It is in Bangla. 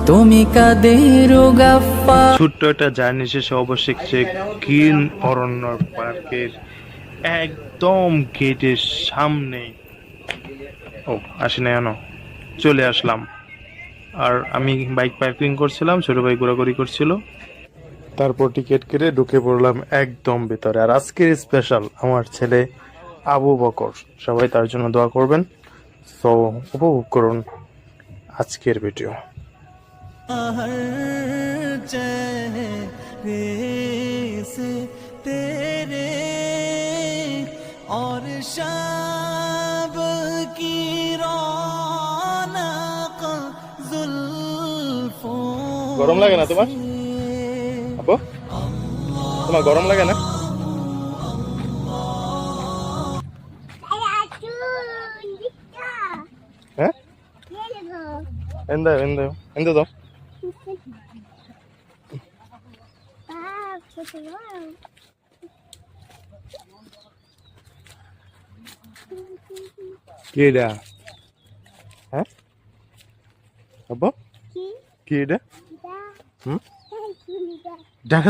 তুমি কাদের গাফফার। ছোট্ট একটা জার্নি শেষে অবশ্যই সে গ্রিন অরণ্য পার্কের একদম গেটের সামনে, ও আসি না কেন, চলে আসলাম। আর আমি বাইক পার্কিং করছিলাম, ছোট ভাই ঘোরাঘুরি করছিল, তারপর টিকিট কেটে ঢুকে পড়লাম একদম ভিতরে। আর আজকের স্পেশাল আমার ছেলে আবু বকর, সবাই তার জন্য দোয়া করবেন। সো উপভোগ করুন আজকের ভিডিও। हर चेहरे से तेरे और शाब की रौनक जुल्फों গরম লাগে না তোমার আপু? তোমার গরম লাগে না? হ্যাঁ, এন্দা এন্দা এন্দা দাও। কি এটা? হ্যাঁ আপু, কি এটা? হুম, ঢাকা